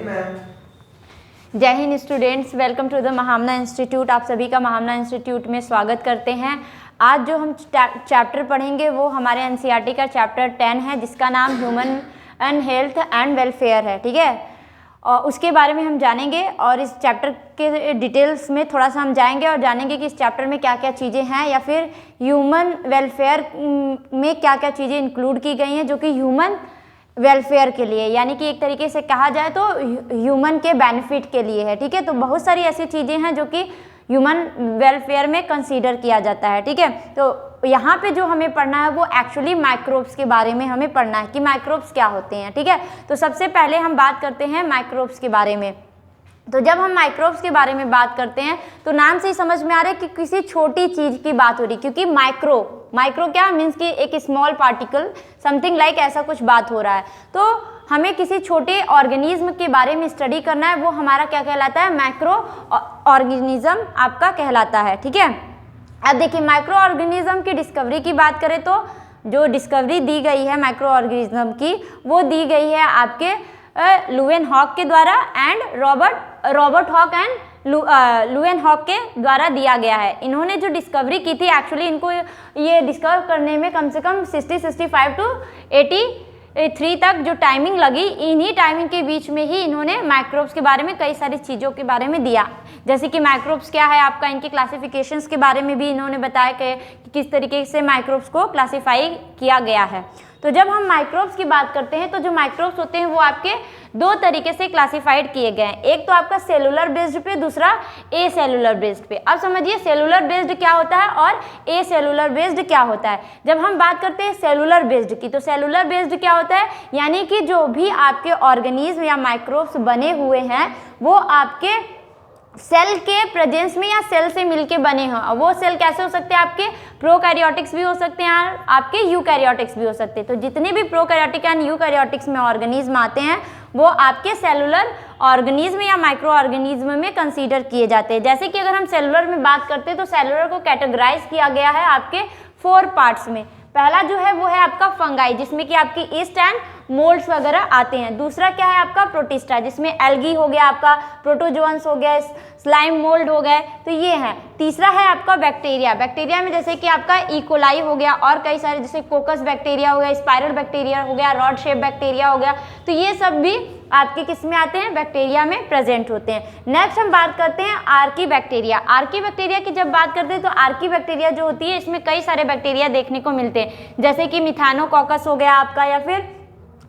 Hind ma'am. Jai Hind students, welcome to the Mahamana institute. आप सभी का महामना इंस्टीट्यूट में स्वागत करते हैं। आज जो हम चैप्टर पढ़ेंगे वो हमारे एनसीईआरटी का चैप्टर 10 है, जिसका नाम human and health and welfare है। ठीक है, और उसके बारे में हम जानेंगे और इस चैप्टर के डिटेल्स में थोड़ा सा हम जाएंगे और जानेंगे कि इस चैप्टर में क्या क्या चीज़ें हैं, या फिर ह्यूमन वेलफेयर में क्या क्या चीज़ें इंक्लूड की गई हैं जो कि ह्यूमन वेलफेयर के लिए, यानी कि एक तरीके से कहा जाए तो ह्यूमन के बेनिफिट के लिए है। ठीक है, तो बहुत सारी ऐसी चीज़ें हैं जो कि ह्यूमन वेलफेयर में कंसीडर किया जाता है। ठीक है, तो यहाँ पे जो हमें पढ़ना है वो एक्चुअली माइक्रोब्स के बारे में हमें पढ़ना है कि माइक्रोब्स क्या होते हैं। ठीक है, तो सबसे पहले हम बात करते हैं माइक्रोब्स के बारे में। तो जब हम माइक्रोब्स के बारे में बात करते हैं तो नाम से ही समझ में आ रहा है कि किसी छोटी चीज़ की बात हो रही, क्योंकि माइक्रो क्या मीन्स कि एक स्मॉल पार्टिकल, समथिंग लाइक ऐसा कुछ बात हो रहा है। तो हमें किसी छोटे ऑर्गेनिज्म के बारे में स्टडी करना है, वो हमारा क्या कहलाता है, माइक्रो ऑर्गेनिज्म आपका कहलाता है। ठीक है, अब देखिए माइक्रो ऑर्गेनिज्म की डिस्कवरी की बात करें तो जो डिस्कवरी दी गई है माइक्रो ऑर्गेनिज्म की, वो दी गई है आपके लुवेनहॉक के द्वारा एंड रॉबर्ट हॉक एंड लुवेनहॉक के द्वारा दिया गया है। इन्होंने जो डिस्कवरी की थी, एक्चुअली इनको ये डिस्कवर करने में कम से कम 65 टू 83 तक जो टाइमिंग लगी, इन्हीं टाइमिंग के बीच में ही इन्होंने माइक्रोब्स के बारे में कई सारी चीज़ों के बारे में दिया, जैसे कि माइक्रोब्स क्या है आपका, इनके क्लासिफिकेशंस के बारे में भी इन्होंने बताया कि किस तरीके से माइक्रोब्स को क्लासीफाई किया गया है। तो जब हम माइक्रोब्स की बात करते हैं तो जो माइक्रोब्स होते हैं वो आपके दो तरीके से क्लासिफाइड किए गए हैं, एक तो आपका सेलुलर बेस्ड पे, दूसरा ए सेलुलर बेस्ड पे। अब समझिए सेलुलर बेस्ड क्या होता है और ए सेलुलर बेस्ड क्या होता है। जब हम बात करते हैं सेलुलर बेस्ड की, तो सेलुलर बेस्ड क्या होता है, यानी कि जो भी आपके ऑर्गेनिज्म या माइक्रोब्स बने हुए हैं वो आपके सेल के प्रेजेंस में या सेल से मिलके बने हों। वो सेल कैसे हो सकते हैं, आपके प्रोकैरियोटिक्स भी हो सकते हैं, आपके यूकैरियोटिक्स भी हो सकते हैं। तो जितने भी प्रोकैरियोटिक एंड यूकैरियोटिक्स में ऑर्गेनिज्म आते हैं वो आपके सेलुलर ऑर्गेनिज्म या माइक्रो ऑर्गेनिज्म में कंसीडर किए जाते हैं। जैसे कि अगर हम सेलुलर में बात करते हैं तो सेलुलर को कैटेगराइज किया गया है आपके 4 पार्ट्स में। पहला जो है वो है आपका फंगाई, जिसमें कि आपकी ईस्ट एंड मोल्ड्स वगैरह आते हैं। दूसरा क्या है आपका प्रोटिस्टा, जिसमें एल्गी हो गया, आपका प्रोटोजोअन्स हो गया, स्लाइम मोल्ड हो गए, तो ये है। तीसरा है आपका बैक्टीरिया, बैक्टीरिया में जैसे कि आपका इकोलाई हो गया और कई सारे, जैसे कोकस बैक्टीरिया हो गया, स्पाइरल बैक्टीरिया हो गया, रॉड शेप बैक्टीरिया हो गया, तो ये सब भी आपके किस में आते हैं, बैक्टीरिया में प्रेजेंट होते हैं। नेक्स्ट हम बात करते हैं आर्की बैक्टीरिया। आर्की बैक्टीरिया की जब बात करते हैं तो आर्की बैक्टीरिया जो होती है इसमें कई सारे बैक्टीरिया देखने को मिलते हैं, जैसे कि मिथानोकॉकस हो गया आपका, या फिर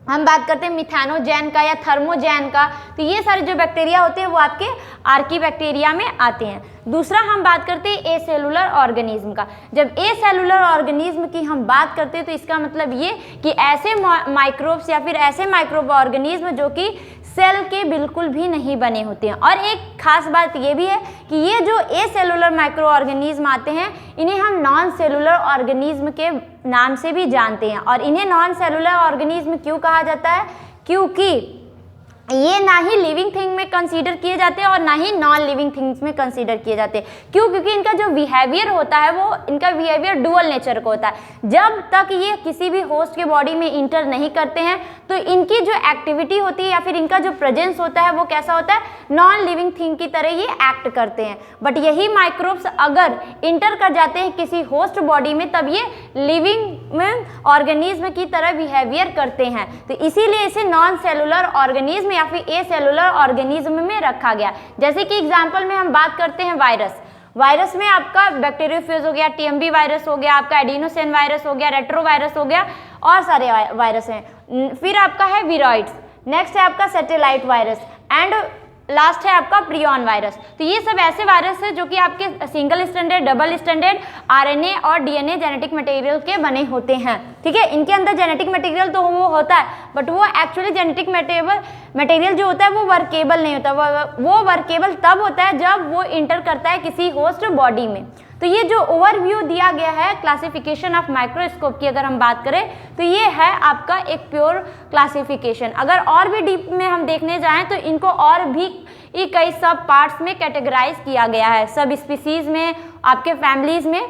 हम बात करते हैं मिथानोजैन का या थर्मोजैन का। तो ये सारे जो बैक्टीरिया होते हैं वो आपके आर्की बैक्टीरिया में आते हैं। दूसरा हम बात करते हैं ए सेलुलर ऑर्गेनिज्म का। जब ए सेलुलर ऑर्गेनिज्म की हम बात करते हैं तो इसका मतलब ये कि ऐसे माइक्रोब्स या फिर ऐसे माइक्रोब ऑर्गेनिज्म जो कि सेल के बिल्कुल भी नहीं बने होते हैं। और एक खास बात ये भी है कि ये जो ए सेलुलर माइक्रो ऑर्गेनिज्म आते हैं इन्हें हम नॉन सेलुलर ऑर्गेनिज्म के नाम से भी जानते हैं। और इन्हें नॉन सेलुलर ऑर्गेनिज्म क्यों कहा जाता है, क्योंकि ये ना ही लिविंग थिंग में कंसीडर किए जाते हैं और ना ही नॉन लिविंग थिंग्स में कंसीडर किए जाते हैं। क्यों, क्योंकि इनका जो बिहेवियर होता है वो इनका बिहेवियर डुअल नेचर का होता है। जब तक ये किसी भी होस्ट के बॉडी में इंटर नहीं करते हैं तो इनकी जो एक्टिविटी होती है या फिर इनका जो प्रेजेंस होता है वो कैसा होता है, नॉन लिविंग थिंग की तरह ये एक्ट करते हैं। बट यही माइक्रोब्स अगर इंटर कर जाते हैं किसी होस्ट बॉडी में तब ये लिविंग ऑर्गेनिज्म की तरह बिहेवियर करते हैं। तो इसीलिए इसे नॉन सेलुलर ऑर्गेनिज्म या फिर ए सेलुलर ऑर्गेनिज्म में रखा गया। जैसे कि एग्जांपल में हम बात करते हैं वायरस में आपका बैक्टीरियोफेज हो गया, टीएमबी वायरस हो गया, आपका एडिनोसिन वायरस हो गया, रेट्रोवायरस हो गया और सारे वायरस हैं। फिर आपका है विरॉइड्स, नेक्स्ट है आपका सैटेलाइट वायरस एंड लास्ट है आपका प्रियॉन वायरस। तो ये सब ऐसे वायरस है जो कि आपके single standard, double standard RNA और डीएनए जेनेटिक मटेरियल के बने होते हैं। ठीक है, इनके अंदर जेनेटिक मटेरियल तो वो होता है बट वो एक्चुअली जेनेटिक मटेरियल जो होता है वो वर्केबल नहीं होता। वो वर्केबल तब होता है जब वो इंटर करता है किसी होस्ट बॉडी में। तो ये जो ओवरव्यू दिया गया है क्लासिफिकेशन ऑफ माइक्रोस्कोप की अगर हम बात करें तो ये है आपका एक प्योर क्लासिफिकेशन। अगर और भी डीप में हम देखने जाएं तो इनको और भी कई सब पार्ट्स में कैटेगराइज किया गया है, सब स्पीसीज में, आपके फैमिलीज में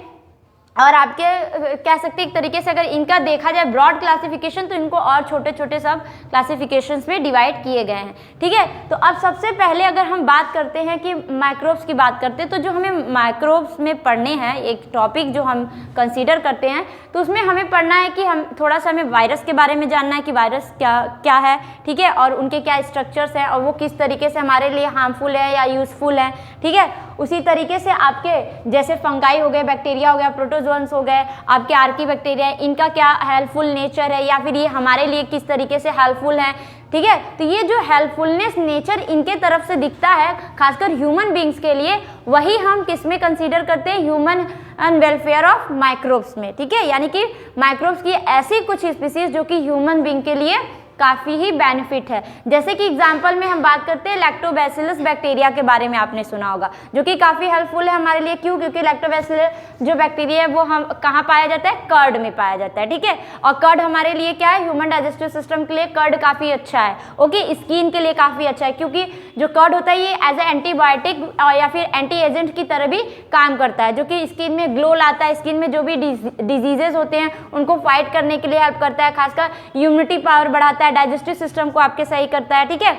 और आपके कह सकते हैं एक तरीके से अगर इनका देखा जाए ब्रॉड क्लासिफिकेशन, तो इनको और छोटे छोटे सब क्लासिफिकेशंस में डिवाइड किए गए हैं। ठीक है, तो अब सबसे पहले अगर हम बात करते हैं कि माइक्रोब्स की बात करते हैं, तो जो हमें माइक्रोब्स में पढ़ने हैं, एक टॉपिक जो हम कंसीडर करते हैं, तो उसमें हमें पढ़ना है कि हम थोड़ा सा हमें वायरस के बारे में जानना है कि वायरस क्या है, ठीक है, और उनके क्या स्ट्रक्चर्स हैं और वो किस तरीके से हमारे लिए हार्मफुल है या यूजफुल है। ठीक है, उसी तरीके से आपके जैसे फंगाई हो गए, बैक्टीरिया हो गया, प्रोटोजोन्स हो गए, आपके आर्की बैक्टीरिया, इनका क्या हेल्पफुल नेचर है या फिर ये हमारे लिए किस तरीके से हेल्पफुल है। ठीक है, तो ये जो हेल्पफुलनेस नेचर इनके तरफ से दिखता है खासकर ह्यूमन बींग्स के लिए, वही हम किस में कंसीडर करते हैं, human and welfare of microbes में। ठीक है, यानी कि माइक्रोब्स की ऐसी कुछ स्पीसीज जो कि ह्यूमन बींग के लिए काफ़ी ही बेनिफिट है। जैसे कि एग्जांपल में हम बात करते हैं लैक्टोबैसिलस बैक्टीरिया के बारे में, आपने सुना होगा, जो कि काफ़ी हेल्पफुल है हमारे लिए। क्यों? क्योंकि लैक्टोबैसिलस जो बैक्टीरिया है वो हम कहाँ पाया जाता है, कर्ड में पाया जाता है। ठीक है, और कर्ड हमारे लिए क्या है, ह्यूमन डाइजेस्टिव सिस्टम के लिए कर्ड काफ़ी अच्छा है। ओके, स्किन के लिए काफ़ी अच्छा है, क्योंकि जो कर्ड होता है ये एज ए एंटीबायोटिक या फिर एंटी एजेंट की तरह भी काम करता है, जो कि स्किन में ग्लो लाता है, स्किन में जो भी डिजीजेज होते हैं उनको फाइट करने के लिए हेल्प करता है, खासकर इम्यूनिटी पावर बढ़ाता है, डाइजेस्टिव सिस्टम को आपके सही करता है। ठीक है,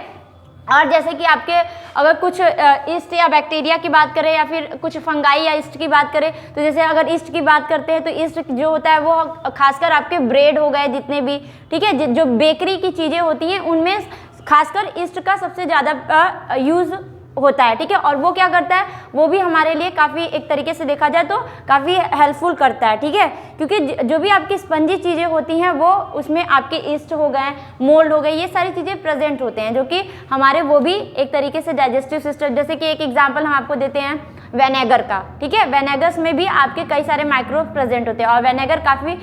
और जैसे कि आपके अगर कुछ ईस्ट या बैक्टीरिया की बात करें या फिर कुछ फंगाई या ईस्ट की बात करें, तो जैसे अगर ईस्ट की बात करते हैं तो ईस्ट जो होता है वो खासकर आपके ब्रेड हो गए जितने भी, ठीक है, जो बेकरी की चीज़ें होती हैं उनमें खासकर ईस्ट का सबसे ज़्यादा यूज़ होता है। ठीक है, और वो क्या करता है, वो भी हमारे लिए काफ़ी एक तरीके से देखा जाए तो काफ़ी हेल्पफुल करता है। ठीक है, क्योंकि जो भी आपकी स्पंजी चीज़ें होती हैं वो उसमें आपके ईस्ट हो गए, मोल्ड हो गए, ये सारी चीज़ें प्रेजेंट होते हैं, जो कि हमारे वो भी एक तरीके से डाइजेस्टिव सिस्टम, जैसे कि एक एग्जाम्पल हम आपको देते हैं विनेगर का। ठीक है, विनेगर्स में भी आपके कई सारे माइक्रोब प्रेजेंट होते हैं और विनेगर काफ़ी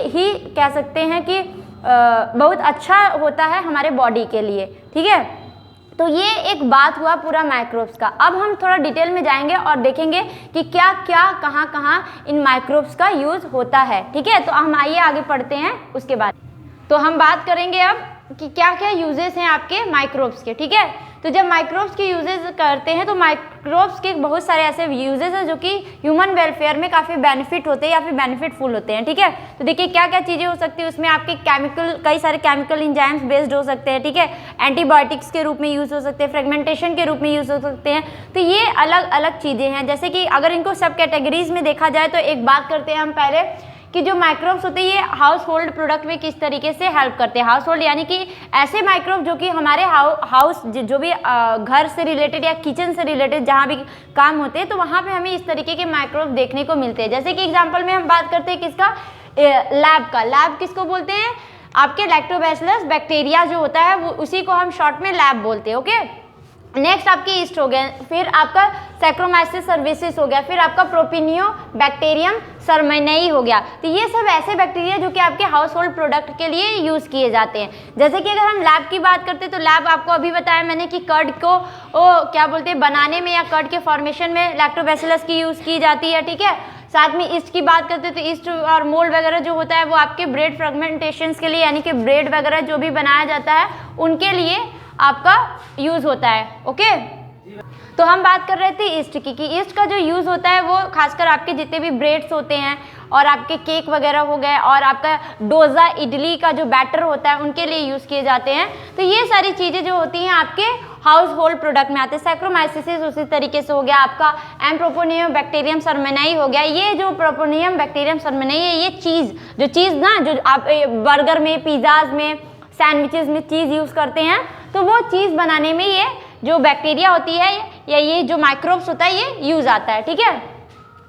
ही कह सकते हैं कि बहुत अच्छा होता है हमारे बॉडी के लिए। ठीक है, तो ये एक बात हुआ पूरा माइक्रोब्स का। अब हम थोड़ा डिटेल में जाएंगे और देखेंगे कि क्या क्या कहाँ कहाँ इन माइक्रोब्स का यूज़ होता है। ठीक है, तो हम आइए आगे पढ़ते हैं उसके बाद। तो हम बात करेंगे अब कि क्या क्या यूजेस हैं आपके माइक्रोब्स के। ठीक है, तो जब माइक्रोब्स के यूजेस करते हैं तो माइक्रोब्स के बहुत सारे ऐसे यूजेस हैं जो कि ह्यूमन वेलफेयर में काफ़ी बेनिफिट होते हैं या फिर बेनिफिटफुल होते हैं। ठीक है, तो देखिए क्या क्या चीज़ें हो सकती है उसमें, आपके कई सारे केमिकल इंजाइम्स बेस्ड हो सकते हैं। ठीक है, एंटीबायोटिक्स के रूप में यूज़ हो सकते हैं, फ्रेगमेंटेशन के रूप में यूज़ हो सकते हैं। तो ये अलग अलग चीज़ें हैं। जैसे कि अगर इनको सब कैटेगरीज में देखा जाए तो एक बात करते हैं हम पहले कि जो माइक्रोब्स होते हैं ये हाउस होल्ड प्रोडक्ट में किस तरीके से हेल्प करते हैं। हाउस होल्ड यानी कि ऐसे माइक्रोब जो कि हमारे हाउस जो भी घर से रिलेटेड या किचन से रिलेटेड जहाँ भी काम होते हैं तो वहाँ पे हमें इस तरीके के माइक्रोब देखने को मिलते हैं। जैसे कि एग्जांपल में हम बात करते हैं किसका, लैब का। लैब किसको बोलते हैं, आपके लैक्टोबैसिलस बैक्टीरिया जो होता है वो उसी को हम शॉर्ट में लैब बोलते हैं। ओके, नेक्स्ट आपके ईस्ट हो गया, फिर आपका सैक्रोमाइसिस सर्विसेस हो गया, फिर आपका प्रोपिनियो बैक्टीरियम सरमैनेई हो गया। तो ये सब ऐसे बैक्टीरिया जो कि आपके हाउस होल्ड प्रोडक्ट के लिए यूज़ किए जाते हैं। जैसे कि अगर हम लैब की बात करते हैं तो लैब आपको अभी बताया मैंने कि कर्ड को क्या बोलते हैं बनाने में या कर्ड के फॉर्मेशन में लैक्टोबैसिलस की यूज़ की जाती है। ठीक है, साथ में ईस्ट की बात करते हैं तो ईस्ट और मोल्ड वगैरह जो होता है वो आपके ब्रेड फ्रेगमेंटेशंस के लिए, यानी कि ब्रेड वगैरह जो भी बनाया जाता है उनके लिए आपका यूज़ होता है। ओके, तो हम बात कर रहे थे ईस्ट की कि ईस्ट का जो यूज़ होता है वो खासकर आपके जितने भी ब्रेड्स होते हैं और आपके केक वगैरह हो गए और आपका डोसा इडली का जो बैटर होता है उनके लिए यूज़ किए जाते हैं। तो ये सारी चीज़ें जो होती हैं आपके हाउस होल्ड प्रोडक्ट में आते हैं। सैक्रोमाइसिस उसी तरीके से हो गया, आपका एम्प्रोपोनियम बैक्टीरियम सरमैनेई हो गया। ये जो प्रोपोनियम बैक्टीरियम सरमैनेई है ये चीज़ ना जो आप बर्गर में, पिज़्ज़ाज में, सैंडविचेस में चीज़ यूज़ करते हैं तो वो चीज़ बनाने में ये जो बैक्टीरिया होती है या ये जो माइक्रोब्स होता है ये यूज़ आता है। ठीक है,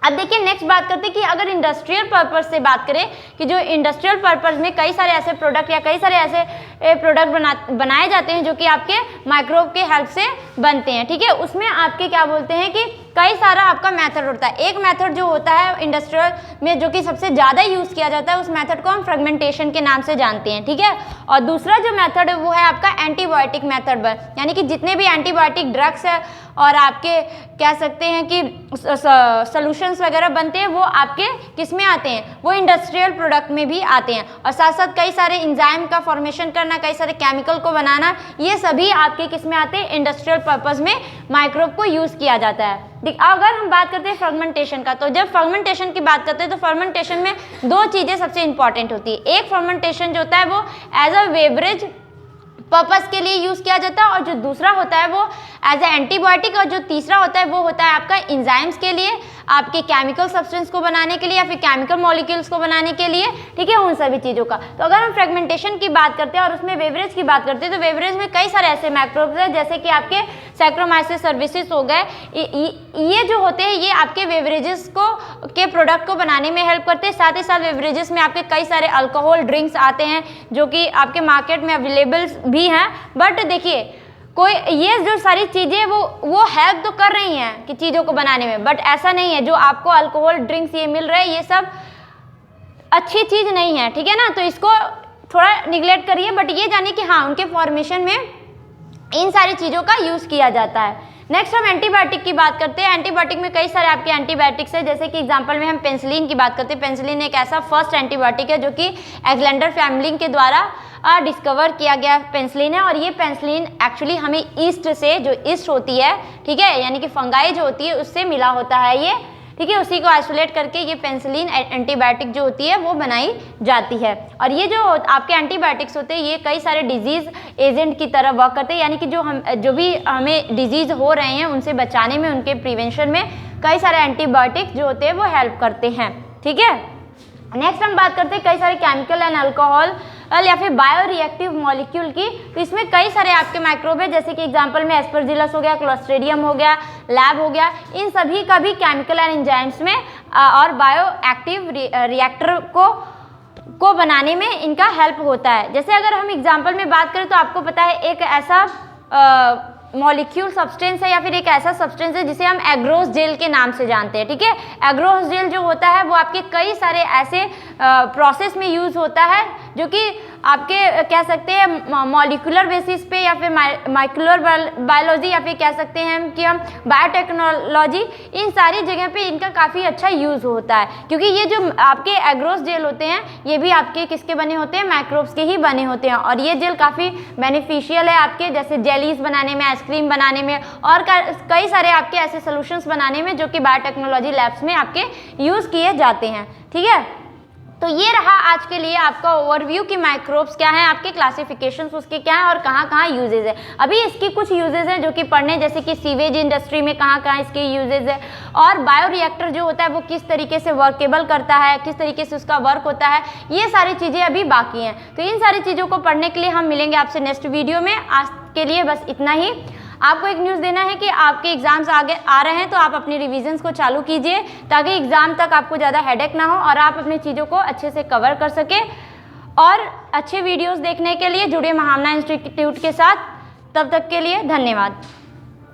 अब देखिए नेक्स्ट बात करते हैं कि अगर इंडस्ट्रियल पर्पस से बात करें कि जो इंडस्ट्रियल पर्पस में कई सारे ऐसे प्रोडक्ट या कई सारे ऐसे प्रोडक्ट बनाए जाते हैं जो कि आपके माइक्रोब के हेल्प से बनते हैं। ठीक है, उसमें आपके क्या बोलते हैं कि कई सारा आपका मेथड होता है। एक मेथड जो होता है इंडस्ट्रियल में जो कि सबसे ज़्यादा यूज़ किया जाता है उस मेथड को हम फ्रेगमेंटेशन के नाम से जानते हैं। ठीक है, और दूसरा जो मेथड है वो है आपका एंटीबायोटिक मेथड, यानी कि जितने भी एंटीबायोटिक ड्रग्स है और आपके कह सकते हैं कि सॉल्यूशंस वगैरह बनते हैं वो आपके किस में आते हैं, वो इंडस्ट्रियल प्रोडक्ट में भी आते हैं। और साथ साथ कई सारे एंजाइम का फॉर्मेशन करना, कई सारे केमिकल को बनाना, ये सभी आपके किस में आते हैं, इंडस्ट्रियल पर्पस में माइक्रोब को यूज़ किया जाता है। अगर हम बात करते हैं फर्मेंटेशन का, तो जब फर्मेंटेशन की बात करते हैं तो फर्मेंटेशन में दो चीज़ें सबसे इंपॉर्टेंट होती है। एक फर्मेंटेशन जो होता है वो एज अ बेवरेज पर्पस के लिए यूज़ किया जाता है, और जो दूसरा होता है वो एज ए एंटीबायोटिक, और जो तीसरा होता है वो होता है आपका इंजाइम्स के लिए, आपके केमिकल सब्सटेंस को बनाने के लिए या फिर केमिकल मॉलिक्यूल्स को बनाने के लिए, ठीक है, उन सभी चीज़ों का। तो अगर हम फ्रेगमेंटेशन की बात करते हैं और उसमें बेवरेज की बात करते हैं, तो बेवरेज में कई सारे ऐसे माइक्रोब्स हैं जैसे कि आपके सैक्रोमाइसिस सर्विसेज हो गए, ये जो होते हैं ये आपके बेवरेजेस को के प्रोडक्ट को बनाने में हेल्प करते हैं। साथ ही साथ बेवरेजेस में आपके कई सारे अल्कोहल ड्रिंक्स आते हैं जो कि आपके मार्केट में अवेलेबल भी हैं, बट देखिए कोई ये जो सारी चीज़ें वो हेल्प तो कर रही हैं कि चीज़ों को बनाने में, बट ऐसा नहीं है जो आपको अल्कोहल ड्रिंक्स ये मिल रहे हैं ये सब अच्छी चीज़ नहीं है, ठीक है ना। तो इसको थोड़ा निगलेक्ट करिए, बट ये जानिए कि हाँ उनके फॉर्मेशन में इन सारी चीज़ों का यूज़ किया जाता है। नेक्स्ट हम एंटीबायोटिक की बात करते हैं। एंटीबायोटिक में कई सारे आपके एंटीबायोटिक्स है, जैसे कि एग्जांपल में हम पेनिसिलिन की बात करते हैं। पेनिसिलिन एक ऐसा फर्स्ट एंटीबायोटिक है जो कि एलेक्जेंडर फ्लेमिंग के द्वारा डिस्कवर किया गया पेनिसिलिन है, और ये पेनिसिलिन एक्चुअली हमें ईस्ट से, जो ईस्ट होती है, ठीक है, यानी कि फंगाई जो होती है उससे मिला होता है ये, ठीक है, उसी को आइसोलेट करके ये पेनिसिलिन एंटीबायोटिक जो होती है वो बनाई जाती है। और ये जो आपके एंटीबायोटिक्स होते हैं ये कई सारे डिजीज़ एजेंट की तरह वर्क करते हैं, यानी कि जो भी हमें डिजीज़ हो रहे हैं उनसे बचाने में, उनके प्रिवेंशन में कई सारे एंटीबायोटिक्स जो होते हैं वो हेल्प करते हैं, ठीक है। नेक्स्ट हम बात करते हैं कई सारे केमिकल एंड अल्कोहल या फिर बायो रिएक्टिव मॉलिक्यूल की। तो इसमें कई सारे आपके माइक्रोब है, जैसे कि एग्जांपल में एस्परजिलस हो गया, क्लोस्ट्रीडियम हो गया, लैब हो गया, इन सभी का भी केमिकल एंड एंजाइम्स में और बायो एक्टिव रिएक्टर को बनाने में इनका हेल्प होता है। जैसे अगर हम एग्जांपल में बात करें तो आपको पता है एक ऐसा मॉलिक्यूल सब्सटेंस है या फिर एक ऐसा सब्सटेंस है जिसे हम एग्रोस जेल के नाम से जानते हैं, ठीक है। एग्रोस जेल जो होता है वो आपके कई सारे ऐसे प्रोसेस में यूज़ होता है जो कि आपके कह सकते हैं मॉलिक्यूलर बेसिस पे या फिर माइक्रोलर बायोलॉजी या फिर कह सकते हैं कि हम बायोटेक्नोलॉजी, इन सारी जगह पे इनका काफ़ी अच्छा यूज़ होता है, क्योंकि ये जो आपके एग्रोस जेल होते हैं ये भी आपके किसके बने होते हैं, माइक्रोब्स के ही बने होते हैं। और ये जेल काफ़ी बेनिफिशियल है आपके, जैसे जेलीज बनाने में, आइसक्रीम बनाने में और कई सारे आपके ऐसे सोल्यूशंस बनाने में जो कि बायोटेक्नोलॉजी लैब्स में आपके यूज़ किए जाते हैं, ठीक है। तो ये रहा आज के लिए आपका ओवरव्यू कि माइक्रोब्स क्या हैं, आपके क्लासिफिकेशंस उसके क्या हैं और कहाँ कहाँ यूजेज है। अभी इसकी कुछ यूजेज हैं जो कि पढ़ने, जैसे कि सीवेज इंडस्ट्री में कहाँ कहाँ इसके यूजेज है, और बायो रिएक्टर जो होता है वो किस तरीके से वर्केबल करता है, किस तरीके से उसका वर्क होता है, ये सारी चीज़ें अभी बाकी हैं। तो इन सारी चीज़ों को पढ़ने के लिए हम मिलेंगे आपसे नेक्स्ट वीडियो में। आज के लिए बस इतना ही। आपको एक न्यूज़ देना है कि आपके एग्जाम्स आगे आ रहे हैं, तो आप अपनी रिविजन्स को चालू कीजिए ताकि एग्ज़ाम तक आपको ज़्यादा हेडेक ना हो और आप अपनी चीज़ों को अच्छे से कवर कर सके। और अच्छे वीडियोस देखने के लिए जुड़िए महामना इंस्टीट्यूट के साथ। तब तक के लिए धन्यवाद।